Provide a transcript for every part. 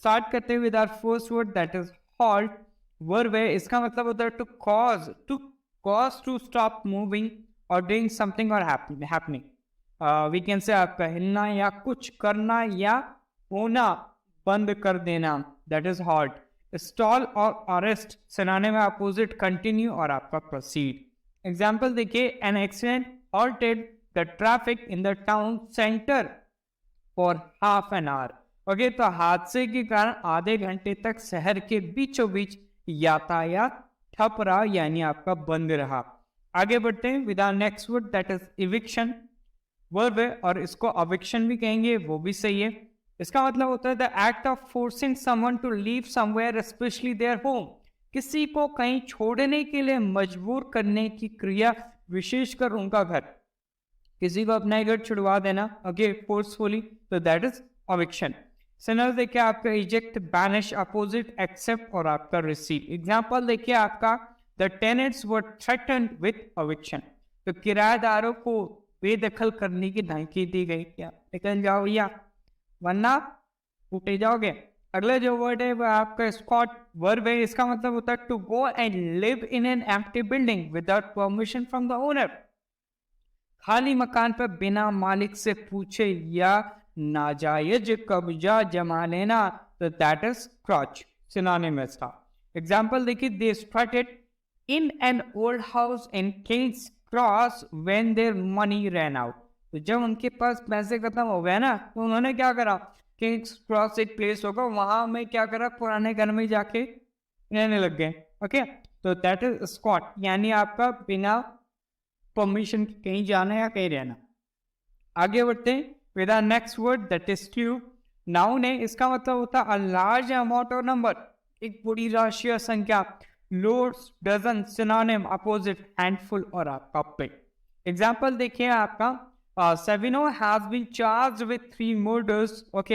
Start करते हैं with our first word that is halt. Verb है, इसका मतलब होता है cause to stop moving or doing something or happening. We can say आपका हिलना या कुछ करना या होना बंद कर देना, that is halt. Stall और arrest सिनाने में अपोजिट continue और आपका proceed. Example देखिए, an accident halted the traffic in the town center for half an hour. Okay, तो हादसे के कारण आधे घंटे तक शहर के बीचों बीच यातायात ठप रहा, यानी आपका बंद रहा। आगे बढ़ते हैं with our next word that is eviction. Verb है और इसको eviction भी कहेंगे, वो भी सही है। इसका मतलब होता है the act of forcing someone to leave somewhere specially their home. किसी को कहीं छोड़ने के लिए मजबूर करने की क्रिया, विशेषकर उनका घर, किसी को अपना घर छुड़वा देना, ओके, फोर्सफुली, तो दैट इज eviction। सिनर देखिए आपका इजेक्ट, बैनिश, अपोजिट एक्सेप्ट और आपका रिसीव। एग्जाम्पल देखिए आपका the tenants were threatened with eviction। तो किराएदारों को बेदखल करने की धमकी दी गई, क्या निकल जाओ भैया वरना उठे जाओगे। अगला जो वर्ड है वह आपका स्कॉट। वर्ब है, इसका मतलब होता है to go and live in an empty building without permission from the owner. खाली मकान पर बिना मालिक से पूछे या नाजायज कब्जा जमा लेना, तो दैट इज क्रॉच, सिनोनिमस था। एग्जाम्पल देखिए, they started in an old house in Kings cross when their money ran out. तो जब उनके पास पैसे खत्म हो गए ना, तो उन्होंने क्या करा, किंग्स क्रॉस एक प्लेस होगा, वहां में क्या करा, पुराने घर में जाके रहने लग गए। ओके, तो दैट इज स्कॉट, यानी आपका बिना परमिशन कहीं जाना या कहीं रहना। आगे बढ़ते हैं with our next word that is tube. Noun है, इसका मतलब होता है a large amount of number, एक बड़ी राशि या संख्या। Loads, dozen, synonym, opposite, handful और आपका पे। एग्जाम्पल देखिए आपका Savino has been charged with 3 murders, okay,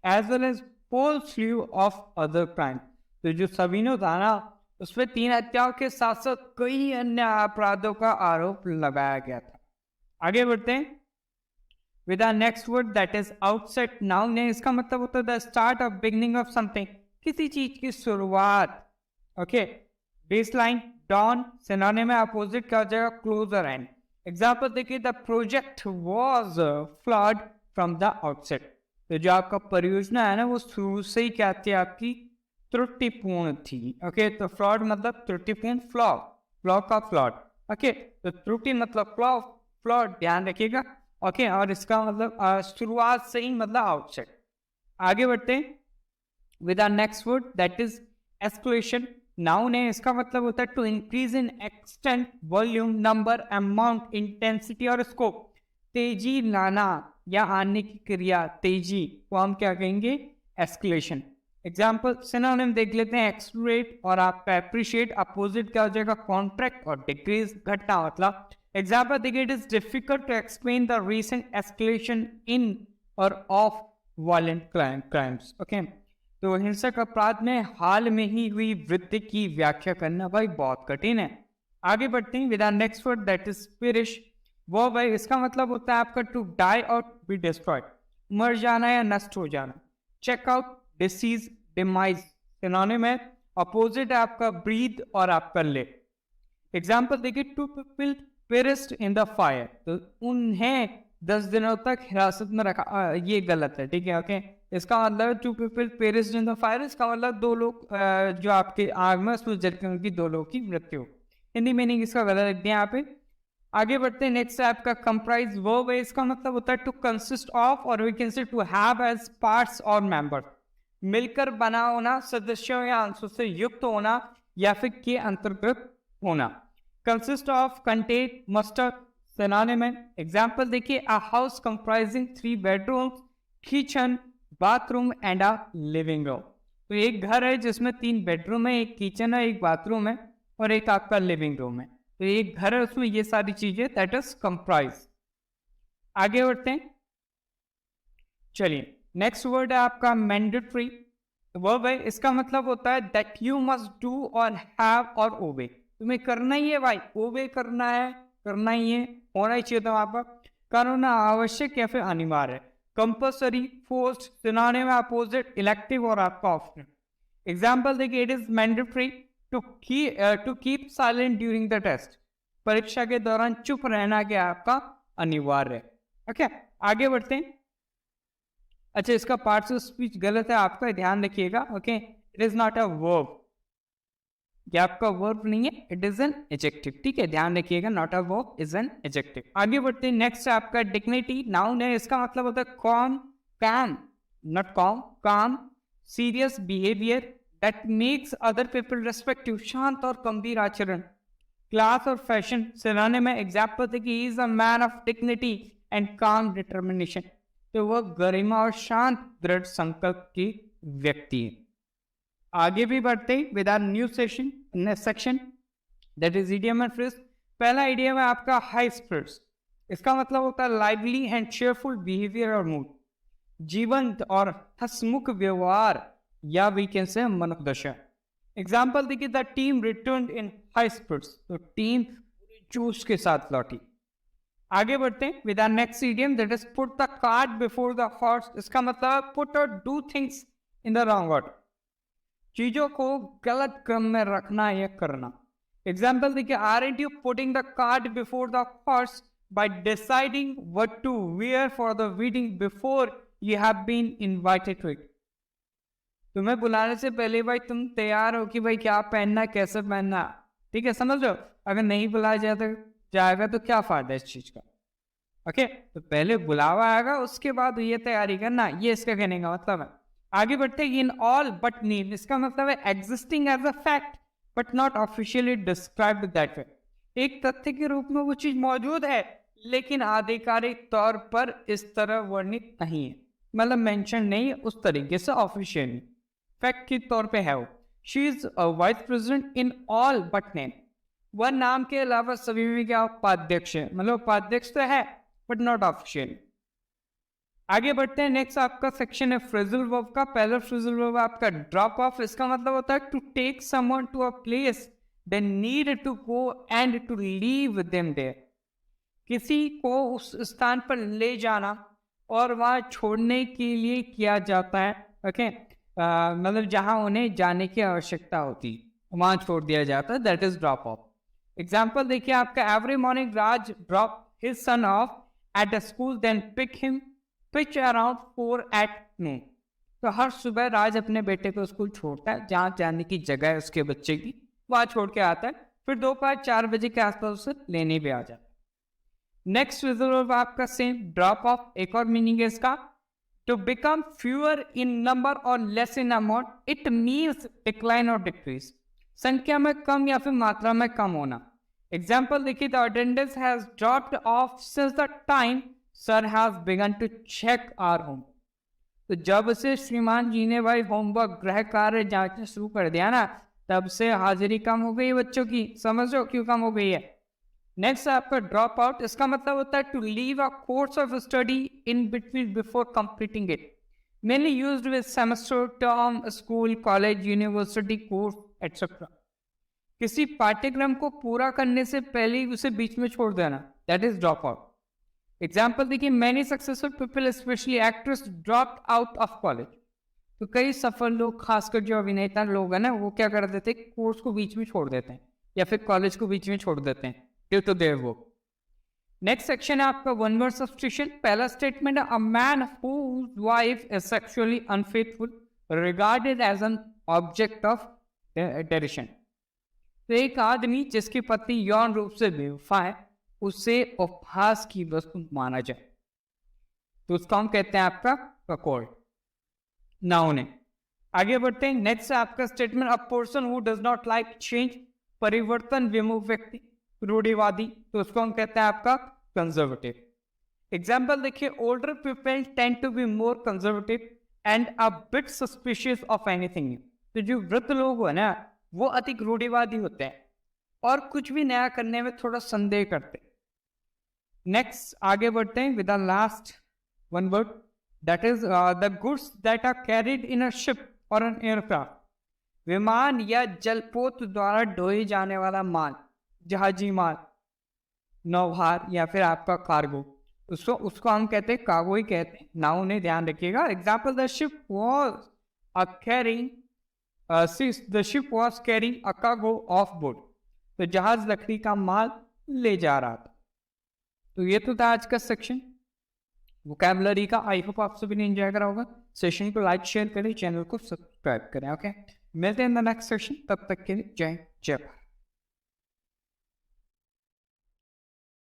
as well as whole sleeve of other crime. तो जो सविनो था ना, उसमें 3 हत्याओं के साथ साथ कई अन्य अपराधों का आरोप लगाया गया था। आगे बढ़ते हैं with our next word that is outset. Noun है, इसका मतलब होता है the start of beginning of something, किसी चीज की शुरुआत। ओके, बेसलाइन, डॉन, सिनोनिम में अपोजिट का हो जाएगा क्लोजर एंड। एग्जाम्पल देखिए, the project was flawed from the outset. तो जो आपका परियोजना है ना, वो शुरू से ही क्या थी, आपकी त्रुटिपूर्ण थी। ओके, तो फ्लॉड मतलब त्रुटिपूर्ण, फ्लॉ का फ्लॉड। ओके, तो त्रुटि मतलब फ्लॉड, ध्यान रखिएगा। ओके, और इसका मतलब शुरुआत से ही मतलब आउटसेट। आगे बढ़ते हैं with our next word that is escalation. Noun है, इसका मतलब होता है to increase in extent, volume, number, amount, intensity और स्कोप। तेजी लाना या आने की क्रिया, तेजी को हम क्या कहेंगे, एस्केलेशन। एग्जाम्पल सिनोनिम देख लेते हैं, एक्सलरेट और आपका एप्रिशिएट, अपोजिट क्या हो जाएगा, कॉन्ट्रैक्ट और डिक्रीज, घटना मतलब। एग्जाम्पल देखिए, it is difficult to explain the recent escalation in और ऑफ वायलेंट क्राइम्स। ओके, तो हिंसक अपराध में हाल में ही हुई वृद्धि की व्याख्या करना भाई बहुत कठिन है। आगे बढ़ते हैं with our next word that is perish. वो भाई, इसका मतलब होता है आपका टू डाई और बी डिस्ट्रॉयड, मर जाना या नष्ट हो जाना। Check out, disease, demise, synonym है, अपोजिट है आपका ब्रीथ और आपका लिव। एग्जाम्पल देखिए, two people perished in the fire, तो उन्हें 10 दिनों तक हिरासत में रखा, ये गलत है, ठीक है। ओके, इसका मतलब 2 people perished in the fire, इसका मतलब 2 लोग जो आपके आग में उसमें जल के उनकी 2 लोगों की मृत्यु। हिंदी मीनिंग इसका गलत रख दिया यहाँ पे। आगे बढ़ते हैं, नेक्स्ट है आपका कंप्राइज। वर्ब है, इसका मतलब होता है टू कंसिस्ट ऑफ और we can say to have as parts और मेंबर, मिलकर बना होना, सदस्यों या अंशों से युक्त होना या फिर के अंतर्गत होना। Consist of, contain, muster, synonym है। एग्जाम्पल देखिए, a house comprising 3 bedrooms, kitchen, bathroom and a living room. तो एक घर है जिसमें 3 बेडरूम है, एक किचन है, एक बाथरूम है और एक आपका लिविंग रूम है। तो एक घर है, उसमें ये सारी चीजें, दैट इज कंप्राइज। आगे बढ़ते हैं, चलिए नेक्स्ट वर्ड है आपका मैंडेटरी। वर्ब है, इसका मतलब होता है दैट यू मस्ट डू और हैव और ओबे, तुम्हें करना ही है भाई, ओबे करना है, करना ही है, होना ही चाहिए था वहां पर, करना आवश्यक या फिर अनिवार्य है। कंपल्सरी, फोर्स्ड, सिनोनिम है अपोजिट, इलेक्टिव और आपका ऑप्शनल। एग्जाम्पल देखिए, it is mandatory to keep silent during the test, परीक्षा के दौरान चुप रहना क्या आपका अनिवार्य है। ओके, आगे बढ़ते हैं। अच्छा, इसका पार्ट्स ऑफ स्पीच गलत है आपका, ध्यान रखिएगा। Okay, it is not a verb, ये आपका वर्ब नहीं है, इट इज एन एडजेक्टिव। ठीक है, ध्यान रखिएगा, not a verb, is an adjective. आगे बढ़ते हैं, नेक्स्ट है आपका डिग्निटी, नाउन है, इसका मतलब होता है कॉम, काम, नॉट कॉम, काम, serious behaviour that makes other people respect you, शांत और गंभीर आचरण। क्लास और फैशन सिनोनिम है, एग्जाम्पल थे कि he is a man of dignity and काम डिटर्मिनेशन, तो वह गरिमा और शांत दृढ़ संकल्प की व्यक्ति है। आगे भी बढ़ते हैं with our new section that is idiom and phrase. पहला इडियम है आपका हाई स्पिरिट्स, इसका मतलब होता है लाइवली एंड चेयरफुल बिहेवियर और मूड, जीवंत और हंसमुख व्यवहार या वी कैन से मनोदशा। एग्जाम्पल देखिए, the team return in high spirits, तो टीम जोश के साथ लौटी। आगे बढ़ते हैं with our next idiom that is put the cart before the horse, इसका मतलब पुट और do things in the wrong order, चीजों को गलत क्रम में रखना या करना। एग्जाम्पल देखिए, aren't you putting the cart before the horse by deciding what to wear for the wedding before you have been invited to it, तुम्हें बुलाने से पहले भाई तुम तैयार हो कि भाई क्या पहनना, कैसे पहनना। ठीक है, समझ लो, अगर नहीं बुलाया जाएगा तो क्या फायदा इस चीज का। ओके, तो पहले बुलावा आएगा, उसके बाद ये तैयारी करना, ये इसका कहने का मतलब है। आगे बढ़ते हैं, इन ऑल बट नेम, इसका मतलब है existing as a fact but not officially described that way, एक तथ्य के रूप में वो चीज मौजूद है लेकिन आधिकारिक तौर पर इस तरह वर्णित नहीं है, मतलब मेंशन नहीं है उस तरीके से ऑफिशियली, फैक्ट के तौर पे है वो। She is vice president in all but name, वह नाम के अलावा सभी में क्या उपाध्यक्ष है, मतलब उपाध्यक्ष तो है बट नॉट ऑफिशियल। आगे बढ़ते हैं, नेक्स्ट आपका सेक्शन है फ्रेजल वर्ब का। पहला फ्रेजल वर्ब आपका ड्रॉप ऑफ, इसका मतलब होता है to take someone to a place they need to go and to leave them there, किसी को उस स्थान पर ले जाना और वहां छोड़ने के लिए किया जाता है। ओके, मतलब जहां उन्हें जाने की आवश्यकता होती वहां छोड़ दिया जाता है, that is drop off. Example देखिए आपका, every morning Raj drop his son off at a school then pitch around 4 at noon, तो हर सुबह राज अपने बेटे को स्कूल छोड़ता है, जहां जाने की जगह है उसके बच्चे की वहां छोड़ के आता है, फिर दोपहर 4 बजे के आसपास उसे लेने भी आ जाता है। नेक्स्ट रिजल्ट आपका सेम ड्रॉप ऑफ, एक और मीनिंग है इसका, to become fewer in number और less in amount, it means decline और डिक्रीज, संख्या में कम या फिर मात्रा में कम होना। एग्जाम्पल देखिए, the attendance has dropped off since the time sir has begun to check our home, तो जब से श्रीमान जी ने भाई होमवर्क गृह कार्य जांचना शुरू कर दिया ना, तब से हाजिरी कम हो गई बच्चों की, समझो क्यों कम हो गई है। नेक्स्ट आपका ड्रॉप आउट, इसका मतलब होता है to leave a course of study in between before completing it, mainly used with semester, term, school, college, university course etcetera, किसी पाठ्यक्रम को पूरा करने से पहले ही उसे बीच में छोड़ देना, that is drop out. Example देखिए, many successful people specially actress dropped out of college, तो कई सफल लोग, खासकर जो अभिनेता लोग हैं ना, वो क्या कर देते हैं, कोर्स को बीच में छोड़ देते हैं या फिर कॉलेज को बीच में छोड़ देते हैं due to their work. Next section है आपका वन वर्ड सब्स्टिट्यूशन। पहला स्टेटमेंट है, a man whose wife is sexually unfaithful regarded as an object of derision, तो एक आदमी जिसकी पत्नी यौन रूप से बेवफा है उसे उपहास की वस्तु माना जाए, तो उसको हम कहते हैं आपका ककोल्ड, नाउन है। आगे बढ़ते हैं, नेक्स्ट आपका statement, a person who does not like change, परिवर्तन विमुख व्यक्ति, रूढ़िवादी, तो उसको हम कहते हैं आपका कंजर्वेटिव। एग्जाम्पल देखिए, older people tend to be more conservative and a bit suspicious of anything, तो जो वृद्ध लोग हैं ना वो अधिक रूढ़िवादी होते हैं और कुछ भी नया करने में थोड़ा संदेह करते हैं। नेक्स्ट आगे बढ़ते हैं with the last one word, that is the goods that are carried in a ship और एन एयरक्राफ्ट, विमान या जलपोत द्वारा ढोए जाने वाला माल, जहाजी माल, नौभार या फिर आपका कार्गो, उसको हम कहते हैं कार्गो ही कहते हैं। नाउन है, ध्यान रखिएगा। Example, the ship was carrying the ship was carrying a cargo of board. तो जहाज लकड़ी का माल ले जा रहा था। तो ये तो था आज का सेक्शन वोकैबुलरी का। आई होप आप सभी ने एंजॉय करा होगा। सेशन को लाइक शेयर करें, चैनल को सब्सक्राइब करें। ओके, मिलते हैं इन द नेक्स्ट सेशन। तब तक के लिए जय जय भारत।